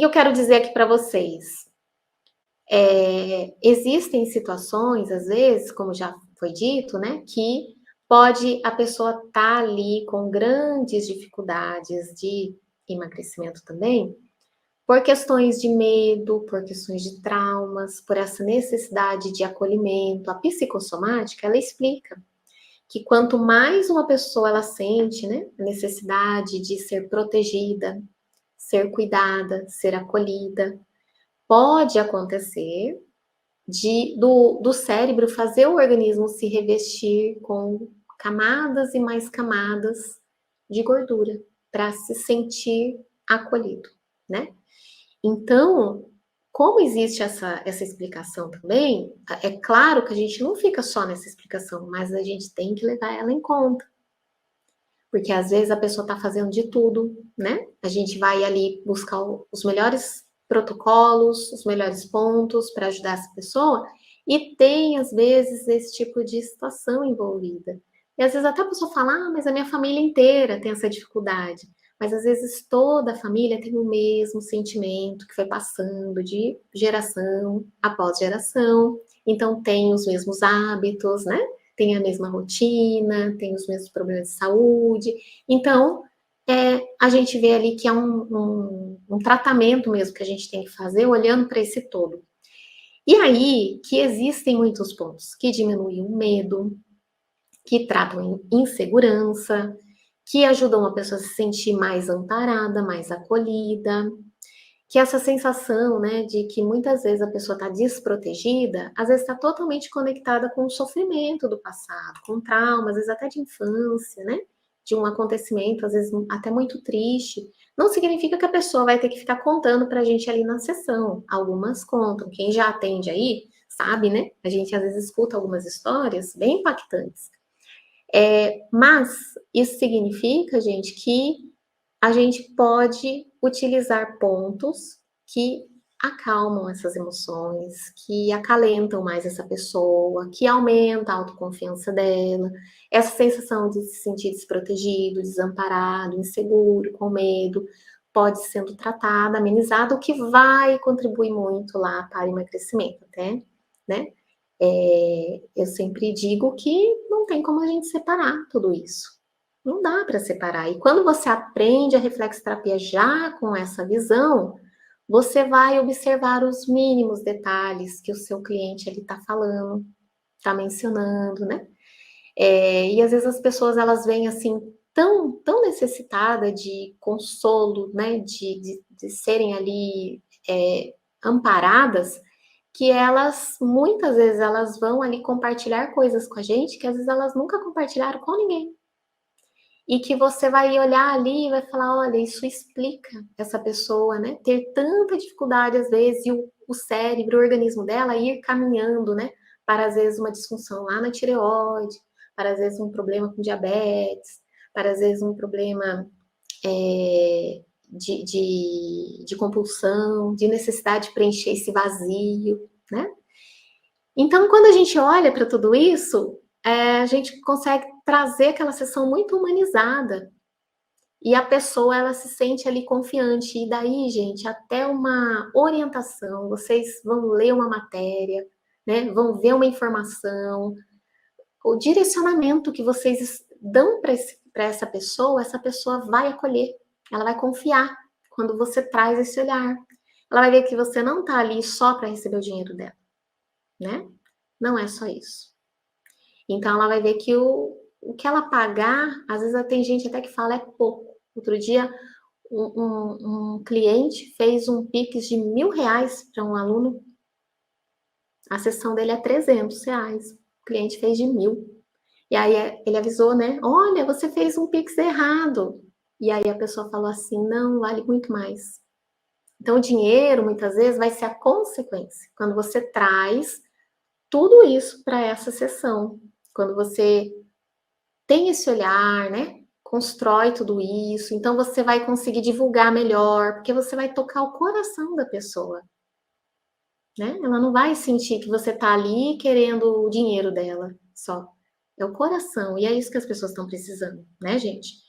que eu quero dizer aqui para vocês? Existem situações, às vezes, como já foi dito, né, que pode a pessoa estar ali com grandes dificuldades de emagrecimento também, por questões de medo, por questões de traumas, por essa necessidade de acolhimento. A psicossomática, ela explica que quanto mais uma pessoa ela sente, né, a necessidade de ser protegida, ser cuidada, ser acolhida, pode acontecer do cérebro fazer o organismo se revestir com camadas e mais camadas de gordura, para se sentir acolhido, né? Então, como existe essa explicação também, é claro que a gente não fica só nessa explicação, mas a gente tem que levar ela em conta. Porque às vezes a pessoa está fazendo de tudo, né? A gente vai ali buscar os melhores protocolos, os melhores pontos para ajudar essa pessoa, e tem às vezes esse tipo de situação envolvida. E às vezes até a pessoa fala, mas a minha família inteira tem essa dificuldade. Mas às vezes toda a família tem o mesmo sentimento que foi passando de geração após geração, então tem os mesmos hábitos, né? Tem a mesma rotina, tem os mesmos problemas de saúde. Então, a gente vê ali que é um tratamento mesmo que a gente tem que fazer olhando para esse todo. E aí que existem muitos pontos que diminuem o medo, que tratam insegurança, que ajudam a pessoa a se sentir mais amparada, mais acolhida, que essa sensação, né, de que muitas vezes a pessoa está desprotegida, às vezes está totalmente conectada com o sofrimento do passado, com trauma, às vezes até de infância, né, de um acontecimento, às vezes até muito triste. Não significa que a pessoa vai ter que ficar contando para a gente ali na sessão. Algumas contam. Quem já atende aí sabe, né? A gente às vezes escuta algumas histórias bem impactantes. Mas isso significa, gente, que a gente pode utilizar pontos que acalmam essas emoções, que acalentam mais essa pessoa, que aumenta a autoconfiança dela, essa sensação de se sentir desprotegido, desamparado, inseguro, com medo, pode sendo tratada, amenizada, o que vai contribuir muito lá para o emagrecimento, até, né? Eu sempre digo que não tem como a gente separar tudo isso. Não dá para separar. E quando você aprende a reflexoterapia já com essa visão, você vai observar os mínimos detalhes que o seu cliente ele está falando, está mencionando, né? E às vezes as pessoas elas vêm assim tão necessitadas de consolo, né? De serem ali amparadas, que elas muitas vezes elas vão ali compartilhar coisas com a gente que às vezes elas nunca compartilharam com ninguém. E que você vai olhar ali e vai falar, olha, isso explica essa pessoa, né, ter tanta dificuldade às vezes, e o cérebro, o organismo dela ir caminhando, né, para às vezes uma disfunção lá na tireoide, para às vezes um problema com diabetes, para às vezes um problema de compulsão, de necessidade de preencher esse vazio, né? Então, quando a gente olha para tudo isso, a gente consegue trazer aquela sessão muito humanizada. E a pessoa, ela se sente ali confiante. E daí, gente, até uma orientação, vocês vão ler uma matéria, né? Vão ver uma informação, o direcionamento que vocês dão para essa pessoa vai acolher, ela vai confiar quando você traz esse olhar. Ela vai ver que você não está ali só para receber o dinheiro dela, né? Não é só isso. Então, ela vai ver que o que ela pagar, às vezes tem gente até que fala é pouco. Outro dia, um cliente fez um Pix de R$ 1.000 para um aluno. A sessão dele é R$ 300. O cliente fez de 1.000. E aí ele avisou, né? Olha, você fez um Pix errado. E aí a pessoa falou assim, não, vale muito mais. Então, o dinheiro, muitas vezes, vai ser a consequência. Quando você traz tudo isso para essa sessão. Quando você tem esse olhar, né? Constrói tudo isso, então você vai conseguir divulgar melhor, porque você vai tocar o coração da pessoa, né? Ela não vai sentir que você tá ali querendo o dinheiro dela só. É o coração, e é isso que as pessoas estão precisando, né, gente?